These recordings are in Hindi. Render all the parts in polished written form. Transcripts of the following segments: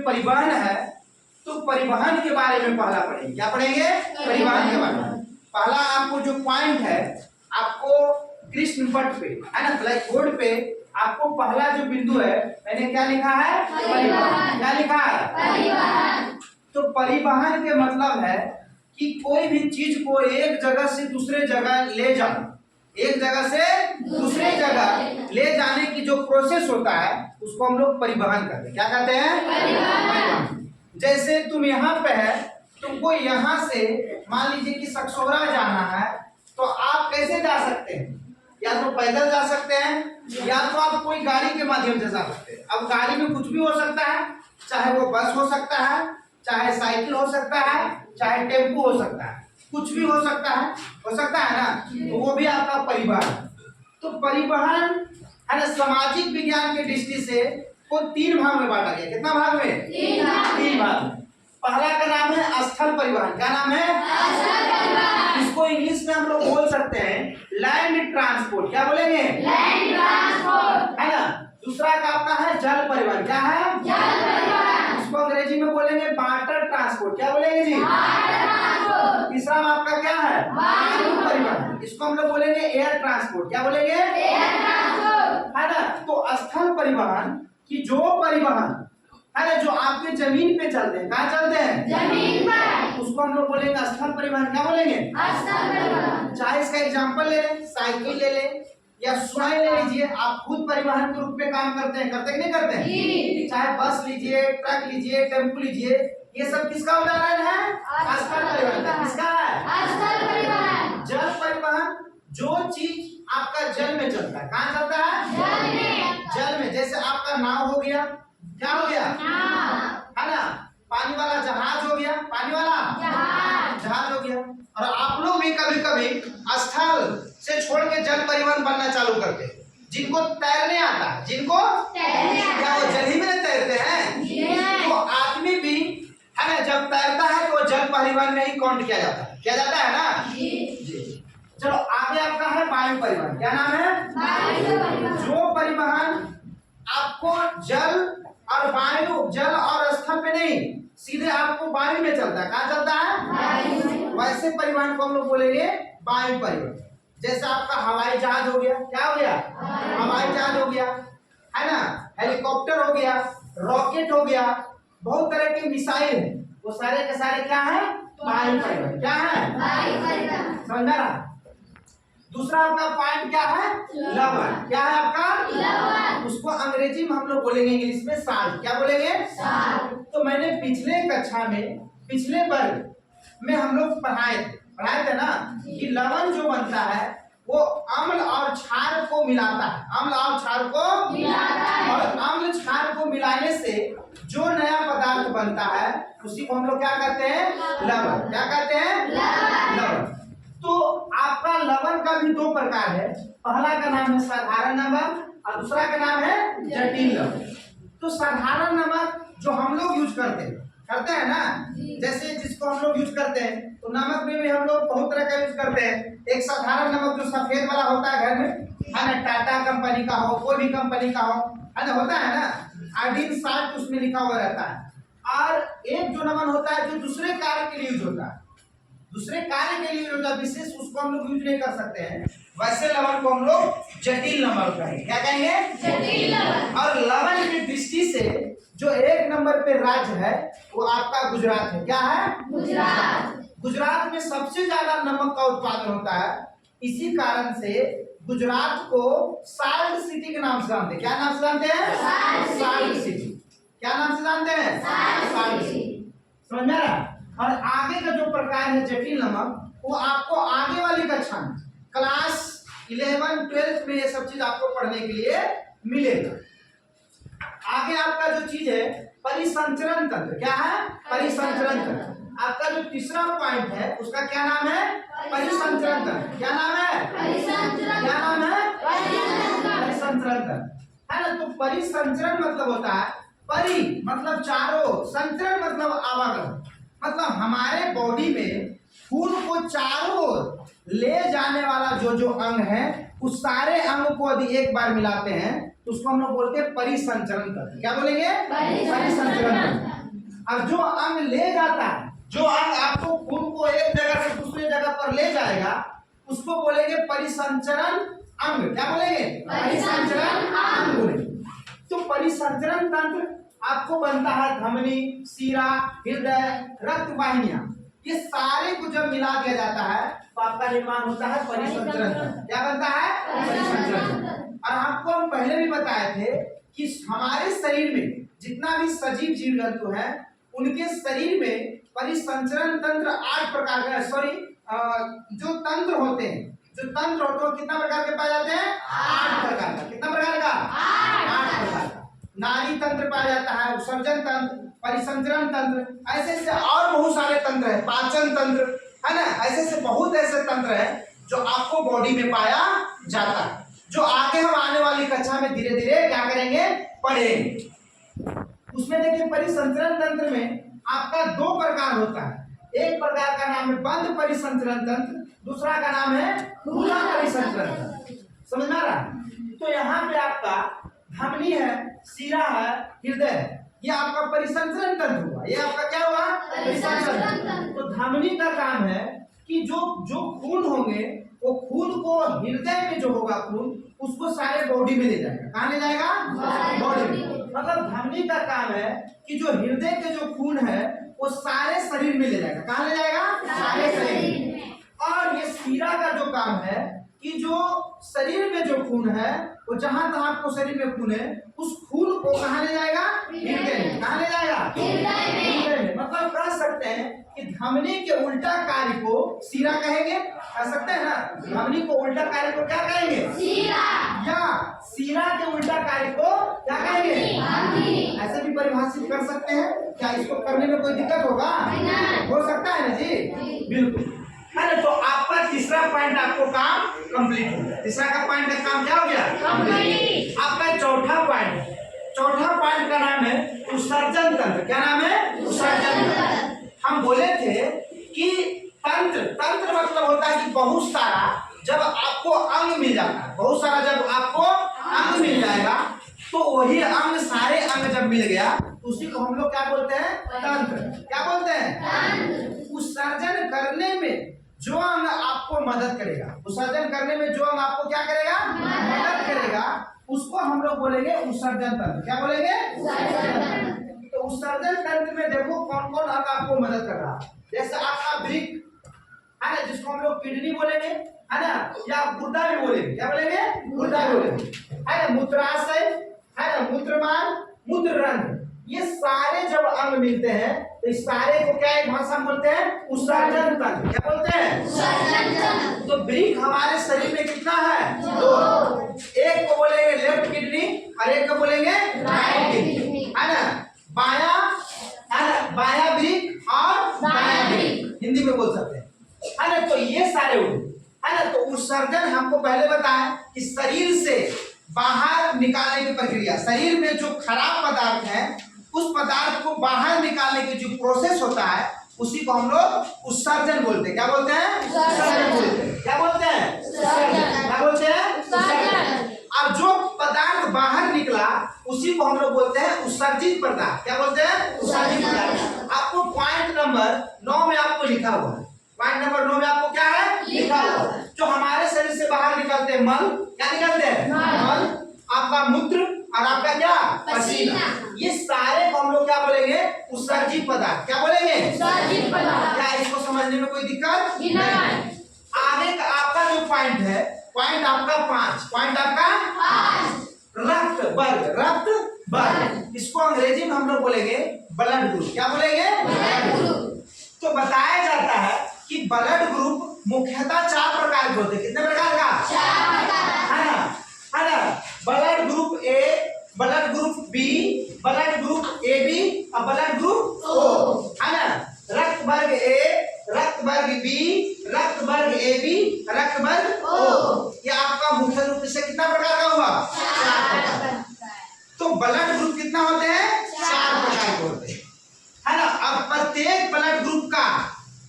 परिवहन है, तो परिवहन के बारे में पहला पढ़ेंगे। क्या पढ़ेंगे? परिवहन के बारे में। पहला आपको जो पॉइंट है, आपको कृष्ण पट पे है ना, ब्लैक बोर्ड पे आपको पहला जो बिंदु है, मैंने क्या लिखा है? परिवहन। क्या लिखा है? परिवहन। तो परिवहन के मतलब है कि कोई भी चीज को एक जगह से दूसरे जगह ले जाना, एक जगह से दूसरे जगह ले जाने की जो प्रोसेस होता है उसको हम लोग परिवहन कहते हैं। क्या कहते हैं? परिवहन। जैसे तुम यहाँ पे है, तुमको यहाँ से मान लीजिए कि सकसोरा जाना है, तो आप कैसे जा सकते हैं? या तो पैदल जा सकते हैं या तो आप कोई गाड़ी के माध्यम से जा सकते हैं। अब गाड़ी में कुछ भी हो सकता है, चाहे वो बस हो सकता है, चाहे साइकिल हो सकता है, चाहे टेम्पो हो सकता है, कुछ भी हो सकता है ना, तो वो भी आपका परिवहन। तो परिवहन है ना, सामाजिक विज्ञान के दृष्टि से को 3 भाग में बांटा गया। कितना भाग में? 3 भाग। पहला का नाम है स्थल परिवहन। क्या नाम है? स्थल परिवहन। इसको इंग्लिश में हम लोग बोल सकते हैं लैंड ट्रांसपोर्ट। क्या बोलेंगे? लैंड ट्रांसपोर्ट, है ना। दूसरा का आपका है जल परिवहन। क्या है? जल परिवहन। इसको अंग्रेजी में बोलेंगे वाटर ट्रांसपोर्ट। क्या बोलेंगे जी? Water transport. तीसरा में आपका क्या है? वायु परिवहन। इसको हम लोग बोलेंगे एयर ट्रांसपोर्ट। क्या बोलेंगे? एयर ट्रांसपोर्ट, है ना। तो स्थल परिवहन की जो परिवहन है ना, जो आपके जमीन पे चलते हैं, कहाँ चलते हैं? जमीन पर, उसको हम लोग बोलेंगे स्थल परिवहन। क्या बोलेंगे? स्थल परिवहन। चाहे इसका एग्जांपल ले लें, साइकिल ले लें या स्वयं ले लीजिए, आप खुद परिवहन के रूप में काम करते हैं, करते कि नहीं करते हैं? चाहे बस लीजिए, ट्रक लीजिए, टेम्पो लीजिए, ये सब किसका उदाहरण है? स्थल परिवहन का। किसका है? स्थल परिवहन। जल परिवहन, जो चीज आपका जल में चलता है, कहाँ चलता है? जल में। जल में, जैसे आपका नाव हो गया, क्या हो गया? है ना। पानी वाला जहाज हो गया, पानी वाला जहाज हो गया। और आप लोग भी कभी कभी स्थल से छोड़ के जल परिवहन बनना चालू करते हैं। जिनको तैरने आता है, जिनको क्या वो जल ही में तैरते हैं? तो आदमी भी है ना, जब तैरता है तो जल परिवहन में ही काउंट किया जाता है। क्या जाता है ना जी। चलो आगे आपका है वायु परिवहन। क्या नाम है? वायु परिवहन। जो परिवहन आपको जल और वायु, जल और स्थल पे नहीं, सीधे आपको वायु में चलता है। कहाँ चलता है? वैसे परिवहन को हम लोग बोलेंगे वायु परिवहन। जैसे आपका हवाई जहाज हो गया। क्या हो गया? हवाई जहाज हो गया, है ना। हेलीकॉप्टर हो गया, रॉकेट हो गया, बहुत तरह के मिसाइल है, वो सारे के सारे क्या है? वायु परिवहन। क्या है? वायु परिवहन। समझ रहा? दूसरा आपका पॉइंट क्या है? लवन। क्या है आपका? लवन। उसको अंग्रेजी में हम लोग बोलेंगे, इंग्लिश में साल्ट। क्या बोलेंगे? साल्ट। तो मैंने पिछले कक्षा में, पिछले वर्ग में हम लोग पढ़ाए थे ना कि लवण जो बनता है वो अम्ल और क्षार को मिलाता है। अम्ल और क्षार को मिलाता है, और अम्ल क्षार को मिलाने से जो नया पदार्थ बनता है उसी को हम लोग क्या कहते हैं? लवण। क्या कहते हैं? लवण। तो आपका लवण का भी 2 प्रकार है। पहला का नाम है साधारण नमक और दूसरा का नाम है जटिल नमक। तो साधारण नमक जो हम लोग यूज करते हैं ना, जैसे जिसको हम लोग यूज करते हैं, तो नमक में भी हम लोग बहुत तरह का यूज करते हैं। एक साधारण नमक जो सफेद वाला होता है घर में, है ना, टाटा कंपनी का हो, कोई भी कंपनी का हो, है ना, होता है ना, आयोडीन साल्ट उसमें लिखा हुआ रहता है। और एक जो नमक होता है जो दूसरे कार्य के लिए यूज होता है, दूसरे कार्य के लिए होता है विशेष, उसको हम लोग यूज नहीं कर सकते हैं। वैसे लवण को हम लोग जटिल नमक कहेंगे। क्या कहेंगे? जटिल नमक। और लवण की दृष्टि से जो 1 नंबर पे राज्य है वो आपका गुजरात है। क्या है? गुजरात। गुजरात में सबसे ज्यादा नमक का उत्पादन होता है। इसी कारण से गुजरात को साल्ट सिटी के नाम से जानते हैं। क्या नाम से जानते हैं? Salt city. क्या नाम से जानते हैं? Salt city. समझ में आ रहा? और आगे का जो प्रकार है जटिल नमक, वो आपको आगे वाली कक्षा में क्लास 11, 12 में ये सब चीज आपको पढ़ने के लिए मिलेगा। आगे आपका जो चीज है परिसंचरण तंत्र। क्या है? परिसंचरण तंत्र। आपका जो तीसरा पॉइंट है उसका क्या नाम है? परिसंचरण तंत्र। क्या नाम है? क्या नाम है? परिसंचरण तंत्र, है ना। तो परिसंचरण मतलब होता है, परि मतलब चारों, संचरण मतलब आवागमन, मतलब हमारे बॉडी में खून को चारों ओर ले जाने वाला जो अंग है, उस सारे अंग को यदि एक बार मिलाते हैं तो उसको हम लोग बोलते हैं परिसंचरण तंत्र। क्या बोलेंगे? परिसंचरण तंत्र। और जो अंग ले जाता है, जो अंग आपको खून को एक जगह से दूसरी जगह पर ले जाएगा, उसको बोलेंगे परिसंचरण अंग। क्या बोलेंगे? परिसंचरण अंग बोलेंगे। तो परिसंचरण तंत्र आपको बनता है धमनी, शिरा, हृदय, रक्त वाहिनियां, ये सारे को जब मिला दिया जाता है तो आपका निर्माण होता है परिसंचरण तंत्र। क्या बनता है? परिसंचरण तंत्र। और आपको हम पहले भी बताए थे कि हमारे शरीर में जितना भी सजीव जीव जंतु है उनके शरीर में परिसंचरण तंत्र 8 प्रकार का, सॉरी जो तंत्र होते हैं, कितना प्रकार के पाए जाते हैं? 8 प्रकार का। कितना प्रकार का? 8 प्रकार का। नाड़ी तंत्र पाया जाता है, उत्सर्जन तंत्र, परिसंचरण तंत्र, ऐसे ऐसे और बहुत सारे तंत्र है, पाचन तंत्र, है ना, ऐसे ऐसे बहुत ऐसे तंत्र है जो आपको बॉडी में पाया जाता है, जो आगे हम आने वाली कक्षा में धीरे धीरे क्या करेंगे? पढ़ेंगे। उसमें देखिए परिसंचरण तंत्र में आपका 2 प्रकार होता है। एक प्रकार का नाम है बंद परिसंचरण तंत्र, दूसरा का नाम है खुला परिसंचरण तंत्र। समझ में आ रहा? तो यहाँ पे आपका धमनी है, शिरा है, हृदय है, ये आपका परिसंचरण तंत्र हुआ। ये आपका क्या हुआ? परिसंचरण तंत्र। तो धमनी का काम है कि जो खून होंगे वो खून को हृदय में जो होगा खून उसको सारे बॉडी में ले जाएगा। कहाँ ले जाएगा? बॉडी में। मतलब धमनी का काम है कि जो हृदय के जो खून है वो सारे शरीर में ले जाएगा। कहाँ ले जाएगा? सारे शरीर में। और ये शिरा का जो काम है कि जो शरीर में जो खून है वो जहां तहां आपको शरीर में खून है उस खून को कहाँ ले जाएगा? हृदय में। कहाँ ले जाएगा? हृदय में। मतलब कह सकते हैं कि धमनी के उल्टा कार्य को शिरा कहेंगे, कह सकते हैं ना। धमनी को उल्टा कार्य को क्या कहेंगे? शिरा। या शिरा के उल्टा कार्य को क्या कहेंगे? धमनी। ऐसे भी परिभाषित कर सकते हैं। क्या इसको करने में कोई दिक्कत होगा? हो सकता है ना जी? बिल्कुल, है ना। तो आपका तीसरा पॉइंट आपको काम कंप्लीट हो गया। तीसरा का पॉइंट का काम क्या हो गया? कंप्लीट। आपका चौथा पॉइंट का नाम है उत्सर्जन तंत्र। क्या नाम है? उत्सर्जन तंत्र। हम बोले थे कि तंत्र मतलब होता है कि बहुत सारा जब आपको अंग मिल जाता है, बहुत सारा जब आपको अंग मिल जाएगा तो वही अंग, सारे अंग जब मिल गया उसी को हम लोग क्या बोलते हैं? तंत्र। क्या बोलते हैं? तंत्र। उत्सर्जन करने में जो अंग आपको मदद करेगा, उत्सर्जन करने में जो अंग आपको क्या करेगा? मदद करेगा, उसको हम लोग बोलेंगे उत्सर्जन तंत्र। क्या बोलेंगे? उत्सर्जन तंत्र। तो उत्सर्जन तंत्र में देखो कौन कौन अंग आपको मदद कर रहा है। जैसे आपका वृक्क है ना, जिसको हम लोग किडनी बोलेंगे, है ना, या गुर्दा भी बोलेंगे। क्या बोलेंगे? गुर्दा बोलेंगे, है ना। मूत्राशय, है ना, मूत्रमान, मूत्ररंध्र, ये सारे जब अंग मिलते हैं तो इस सारे को क्या एक भाषा में बोलते हैं? उत्सर्जन तंत्र। क्या बोलते हैं? उत्सर्जन तंत्र। तो वृक्क हमारे शरीर में कितना है? 2। एक को बोलेंगे लेफ्ट किडनी और एक को बोलेंगे राइट किडनी, है ना। बाया, है ना, बाया वृक्क और दायां वृक्क हिंदी में बोल सकते हैं, है ना। तो ये सारे हुए, है ना। तो उत्सर्जन हमको पहले बताया कि शरीर से बाहर निकालने की प्रक्रिया, शरीर में जो खराब पदार्थ है उस पदार्थ को बाहर निकालने की जो प्रोसेस होता है उसी को हम लोग उत्सर्जन बोलते हैं। क्या बोलते हैं? उत्सर्जन बोलते हैं। क्या बोलते हैं? उत्सर्जन। क्या बोलते हैं? उत्सर्जन। और जो पदार्थ बाहर निकला उसी को हम लोग बोलते हैं उत्सर्जित पदार्थ। क्या बोलते हैं? उत्सर्जित पदार्थ। आपको पॉइंट नंबर 9 में आपको लिखा हुआ है, पॉइंट नंबर 9 में आपको क्या है? लिखा हुआ। जो हमारे शरीर से बाहर निकलते हैं मल, क्या निकलते हैं? मल, आपका मूत्र और आपका क्या? पसीना। ये सारे को हम लोग क्या बोलेंगे? उत्सर्जित पदार्थ। क्या बोलेंगे? उत्सर्जित पदार्थ। क्या इसको समझने में कोई दिक्कत नहीं? आगे का आपका जो पॉइंट है, पॉइंट आपका 5, पॉइंट आपका 5, रक्त वर्ग। इसको अंग्रेजी में हम लोग बोलेंगे ब्लड ग्रुप। क्या बोलेंगे? Blood group. तो बताया जाता है कि ब्लड ग्रुप मुख्यतः 4 प्रकार के होते हैं। कितने प्रकार का? 4 प्रकार, है ना, है ना। Blood group A, blood group B, blood group A B और ब्लड ग्रुप ओ, है ना। रक्त वर्ग ए, रक्त वर्ग बी, रक्त वर्ग ए बी, रक्त वर्ग ओ। ये आपका मुख्य रूप से कितना प्रकार का हुआ? 4 प्रकार। तो ब्लड ग्रुप कितना होते हैं? 4 प्रकार के होते हैं, है ना। अब प्रत्येक ब्लड ग्रुप का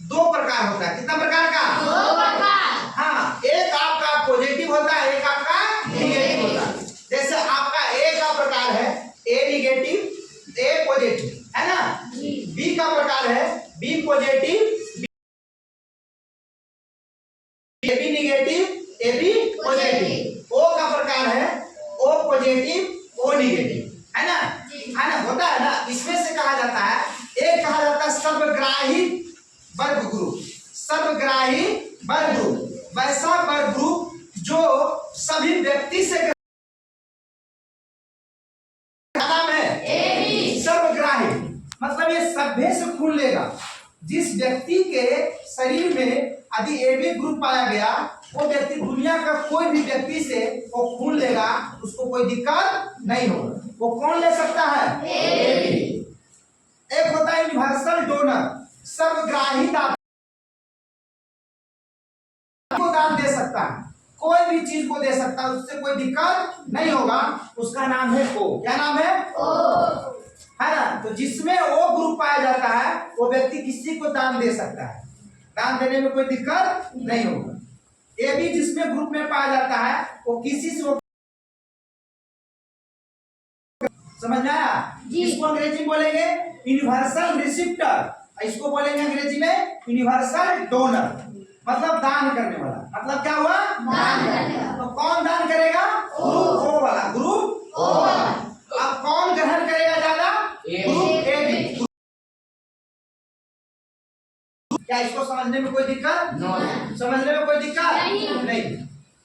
2 प्रकार होता है। कितना प्रकार का? 2 प्रकार। हाँ, एक आपका पॉजिटिव होता है, एक आपका नेगेटिव होता है। जैसे आपका ए का प्रकार है ए निगेटिव, ए पॉजिटिव, है ना। B positive, B negative, A B positive. O का प्रकार है ओ पॉजिटिव, ओ निगेटिव, है ना? है ना, होता है ना। इसमें से कहा जाता है, एक कहा जाता है सर्वग्राही वर्ग ग्रुप। सर्वग्राही वर्ग ग्रुप वैसा वर्ग ग्रुप जो सभी व्यक्ति से नाम है सर्वग्राही, मतलब ये सभ्य से खून लेगा। जिस व्यक्ति के शरीर में यदि एबी ग्रुप पाया गया, वो व्यक्ति दुनिया का कोई भी व्यक्ति से वो खून लेगा, उसको कोई दिक्कत नहीं होगा। वो कौन ले सकता है? एबी। एक होता है यूनिवर्सल डोनर, सर्वग्राही दाता को दान दे सकता है, कोई भी चीज को दे सकता है, उससे कोई दिक्कत नहीं होगा। उसका नाम है ओ। क्या नाम है? ओ, है ना। तो जिसमें ओ ग्रुप पाया जाता है, वो व्यक्ति किसी को दान दे सकता है, दान देने में कोई दिक्कत नहीं होगा। ए भी जिसमें ग्रुप में पाया जाता है, वो किसी से समझ में आया? इसको अंग्रेजी में बोलेंगे यूनिवर्सल रिसिप्टर, इसको बोलेंगे अंग्रेजी में यूनिवर्सल डोनर, मतलब दान करने वाला। मतलब क्या हुआ? दान करने वाला। तो कौन दान करेगा? ग्रुप ओ वाला, ग्रुप ओ वाला। अब कौन ग्रहण करेगा ज्यादा? Group A B. क्या इसको समझने में कोई दिक्कत? समझने में कोई दिक्कत नहीं।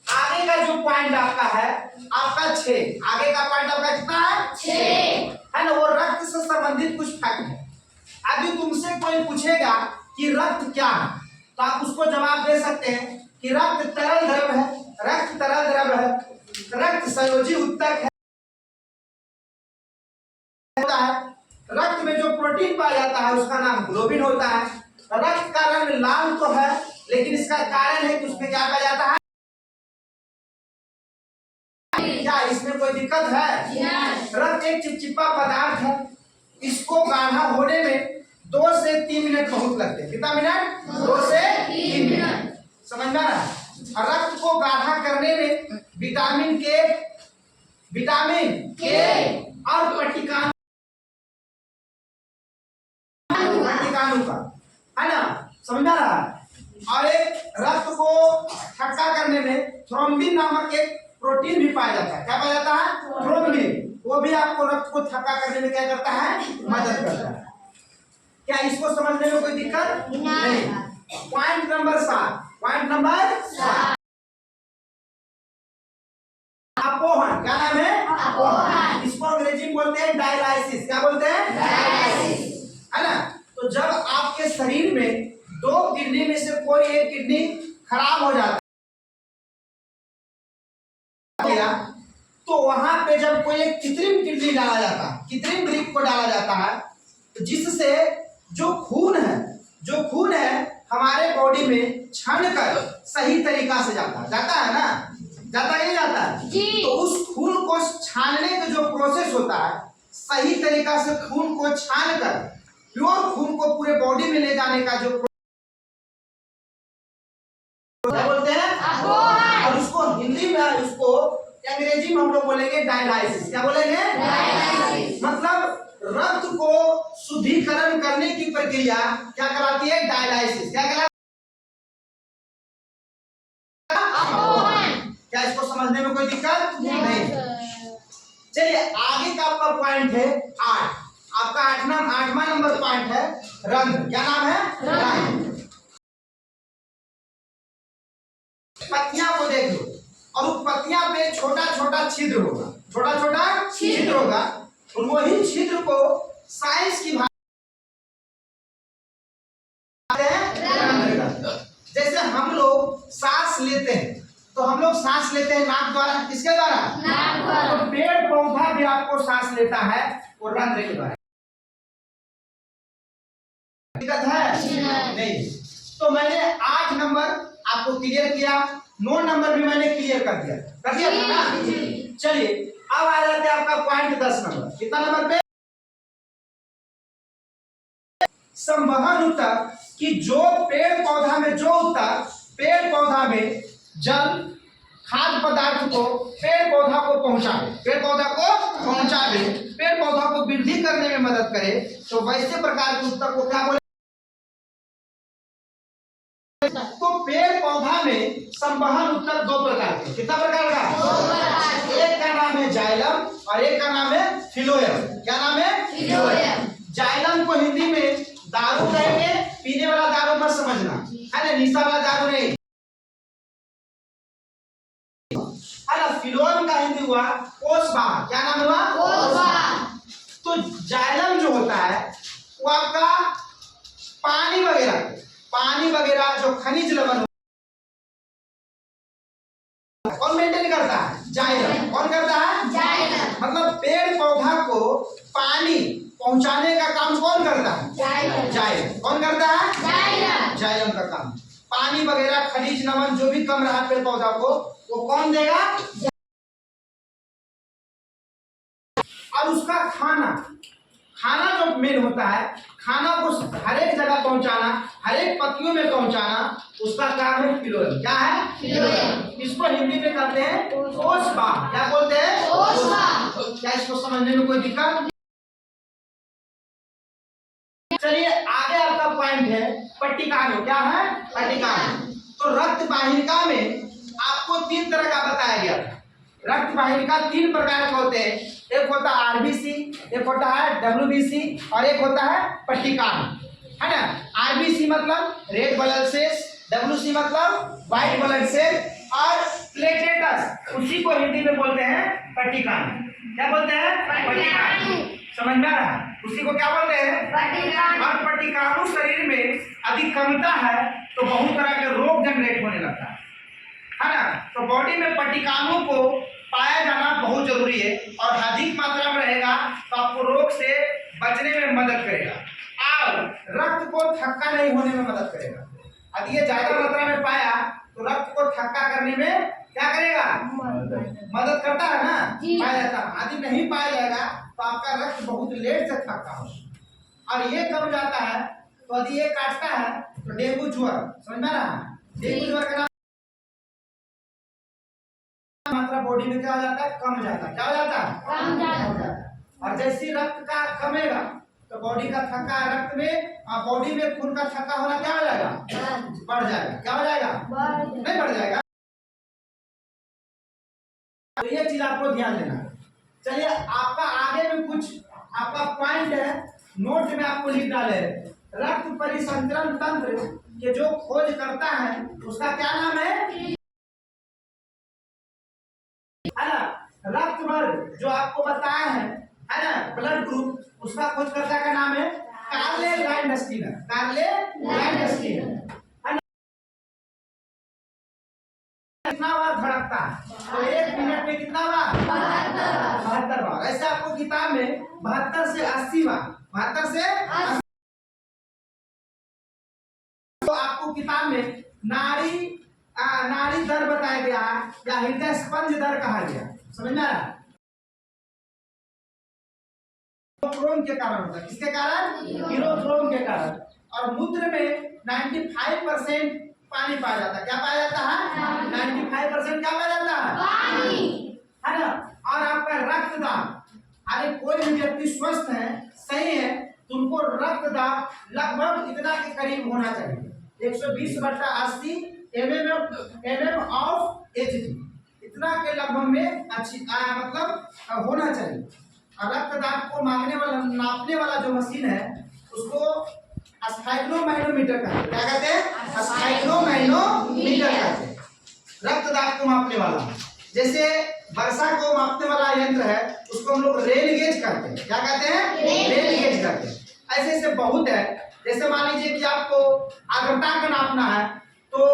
आगे का जो पॉइंट आपका है, आपका 6, आगे का पॉइंट आपका कितना है? 6, है ना। वो रक्त से संबंधित कुछ फैक्ट है। अभी तुमसे कोई पूछेगा कि रक्त क्या है, तो आप उसको जवाब दे सकते हैं कि रक्त तरल द्रव है, रक्त तरल द्रव है, रक्त संयोजी उत्तक है, होता है। रक्त में जो प्रोटीन पाया जाता है उसका नाम ग्लोबिन होता है। रक्त का रंग लाल तो है, लेकिन इसका कारण है कि उसमें क्या पाया जाता है? क्या इसमें कोई दिक्कत है? रक्त एक चिपचिपा पदार्थ है, इसको गाढ़ा होने में 2 से 3 मिनट बहुत लगते हैं। कितना मिनट? 2 से 3 मिनट। समझ में आ रहा है? रक्त को गाढ़ा करने में विटामिन के और पट्टिकाणु का, है ना, समझ में आ रहा है? और एक रक्त को ठट्टा करने में थ्रोम्बिन नामक एक प्रोटीन भी पाया जाता है। क्या पाया जाता है? थ्रोम्बिन। वो भी आपको रक्त को ठट्टा करने में क्या करता है? मदद करता है। क्या इसको समझने में कोई दिक्कत नहीं? Point number 7, point number 7, अपोहन। क्या नाम है? अपोहन। इसको अंग्रेजी में बोलते हैं डायलाइसिस। क्या बोलते हैं? डायलाइसिस, है ना। तो जब आपके शरीर में 2 किडनी में से कोई एक किडनी खराब हो जाता है, तो वहां पे जब कोई एक कृत्रिम किडनी डाला जाता है, कृत्रिम वृक्क को डाला जाता है, तो जिससे जो खून है हमारे बॉडी में छान कर सही तरीका से जाता है ना, जाता नहीं जाता है? तो उस खून को छानने का जो प्रोसेस होता है, सही तरीका से खून को छान कर प्योर खून को पूरे बॉडी में ले जाने का जो क्या बोलते हैं? और उसको हिंदी में, उसको अंग्रेजी में हम लोग बोलेंगे डायलाइसिस। क्या बोलेंगे? डायलाइसिस। मतलब रक्त को शुद्धिकरण करने की प्रक्रिया क्या कहलाती है? डायलाइसिस। क्या कहलाती है? क्या इसको समझने में कोई दिक्कत नहीं? चलिए आगे का आपका पॉइंट है 8। आपका 8वां नंबर पॉइंट है रंध्र। क्या नाम है? रंध्र। पत्तियां को देख लो, और उस पत्तियां पे छोटा छोटा छिद्र होगा, छोटा छोटा छिद्र होगा, और वही छिद्र को साइंस की भाषा जैसे हम लोग सांस लेते हैं, तो हम लोग सांस लेते हैं नाक द्वारा। किसके द्वारा? नाक द्वारा। तो पेड़ पौधा भी आपको सांस लेता है वो रंध्र के द्वारा। दिक्कत है? नहीं। तो मैंने 8 नंबर आपको क्लियर किया, 9 नंबर भी मैंने क्लियर कर दिया था ना। चलिए अब आ जाते हैं आपका पॉइंट 10 नंबर। कितना नंबर पे? संवहन ऊतक कि जो पेड़ पौधा में पेड़ पौधा में जल खाद्य पदार्थ को पेड़ पौधा को पहुंचावे, पेड़ पौधा को वृद्धि करने में मदद करे, तो वैसे प्रकार के ऊतक को क्या बोले? संवहन उत्तक दो प्रकार के, कितना प्रकार का? दो प्रकार के। एक का नाम है जाइलम और एक का नाम है फिलोएम। क्या नाम है? फिलोएम। जाइलम को हिंदी में दारू कहेंगे, पीने वाला दारू मत समझना, है ना, निशा वाला दारू नहीं, है ना। फिलोएम का हिंदी हुआ कोषवाहक। क्या नाम हुआ? कोषवाहक। तो जाइलम जो होता है वो आपका पानी वगैरह जो खनिज लवण कौन मेंटेन करता है? जाइलम। कौन करता है? जाइलम। मतलब पेड़ पौधा को पानी पहुंचाने का काम कौन करता है? जाइलम। कौन करता है? जाइलम का काम। पानी वगैरह खनिज लवण जो भी कम रहा पेड़ पौधा को वो कौन देगा? और उसका खाना जो मेन होता है, खाना को हर एक जगह पहुंचाना, हर एक पत्तियों में पहुंचाना, उसका काम है फिलोएम। क्या है? फिलोएम। इसको हिंदी में कहते हैं कोषवाहक। क्या बोलते हैं? कोषवाहक। क्या इसको समझने में कोई दिक्कत? चलिए आगे आपका पॉइंट है पट्टिकानु। क्या है? पट्टिकानु। तो रक्त वाहिका में आपको 3 तरह का बताया गया था। रक्त वाहिका 3 प्रकार के होते हैं, एक होता है आरबीसी, एक होता है डब्ल्यूबीसी और एक होता है पट्टिकानु, है ना। आरबीसी मतलब रेड ब्लड सेल्स, डब्ल्यूसी मतलब व्हाइट ब्लड सेल और प्लेटेटस, उसी को हिंदी में बोलते हैं पट्टिकानु। क्या बोलते हैं? पट्टिकानु। समझ में आ रहा है? उसी को क्या बोलते हैं? पट्टिकानु। और पट्टिकानु शरीर में अधिक कमता है तो बहुत तरह के रोग जनरेट होने लगता है ना। तो बॉडी में पट्टिकानु को पाया जाना बहुत जरूरी है और अधिक मात्रा में रहेगा तो आपको रोग से बचने में मदद करेगा और रक्त को थक्का नहीं होने में मदद करेगा। यदि ये ज्यादा मात्रा में पाया तो रक्त को थक्का करने में क्या करेगा? मदद करता है ना, पाया जाता है। यदि नहीं पाया जाएगा तो आपका रक्त बहुत लेट से थक्का हो और ये कब जाता है तो यदि ये काटता है तो डेंगू ज्वर, समझ में आ रहा है? डेंगू ज्वर का मात्रा बॉडी में क्या हो जाता है? कम जाता है। क्या हो जाता है? कम जाता है। और जैसे रक्त का कमेगा तो बॉडी का थक्का रक्त में बॉडी में खून का थक्का होना क्या हो जाएगा? बढ़ जाएगा। क्या हो जाएगा? नहीं बढ़ जाएगा। तो ये चीज आपको ध्यान देना है। चलिए आपका आगे में कुछ आपका पॉइंट है, नोट में आपको लिख डाले, रक्त परिसंचरण तंत्र के जो खोज करता है उसका क्या नाम है? ना रक्त वर्ग जो आपको बताया है ना, ब्लड ग्रुप, उसका खोजकर्ता का नाम है कार्ले लैंडस्टीनर। कार्ले लैंडस्टीनर, है ना। कितना बार धड़कता है? तो 1 मिनट में कितना बार? 72 बार। ऐसे आपको किताब में 72 से 80 बार, 72 से 80। तो आपको किताब में नाड़ी दर बताया गया या हृदय स्पंज दर कहा गया। समझ में आ रहा है? हीरोथ्रोम के कारण होता है। किसके कारण? हीरोथ्रोम के कारण। और मूत्र में 95% पानी पाया जाता है। क्या पाया जाता है? 95% क्या पाया जाता है? पानी, है ना। और आपका रक्तदाब, अरे कोई भी व्यक्ति स्वस्थ है, सही है, तुमको रक्तदाब लगभग इतना के करीब होना चाहिए, 120/80 mm ऑफ एचजी, इतना के लगभग में अच्छी मतलब होना चाहिए। और रक्तदाब को नापने वाला जो मशीन है उसको स्पाइरोमीटर कहते हैं। क्या कहते हैं? स्पाइरोमीटर कहते हैं रक्तदाब को मापने वाला। जैसे वर्षा को मापने वाला यंत्र है उसको हम लोग रेन गेज कहते हैं। क्या कहते हैं? रेन गेज कहते हैं। ऐसे ऐसे बहुत है। जैसे मान लीजिए कि आपको आर्द्रता का नापना है तो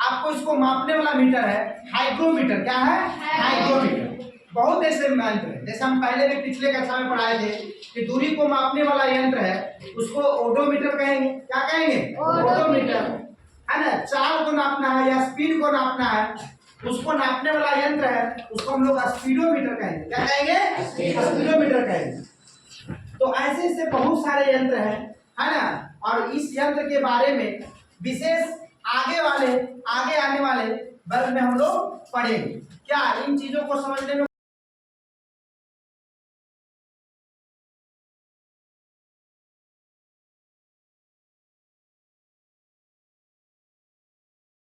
आपको इसको मापने वाला मीटर है हाइग्रोमीटर। क्या है? हाइग्रोमीटर। बहुत ऐसे यंत्र है, जैसे हम पहले भी पिछले कक्षा में पढ़ाए थे कि दूरी को मापने वाला यंत्र है उसको ओडोमीटर कहेंगे। क्या कहेंगे? ओडोमीटर, है ना। चाल को नापना है या स्पीड को नापना है उसको नापने वाला यंत्र है उसको हम लोग स्पीडोमीटर कहेंगे। क्या कहेंगे? स्पीडोमीटर कहेंगे। तो ऐसे ऐसे बहुत सारे यंत्र हैं, है ना। और इस यंत्र के बारे में विशेष आगे आने वाले वर्ग में हम लोग पढ़ेंगे। क्या इन चीजों को समझने में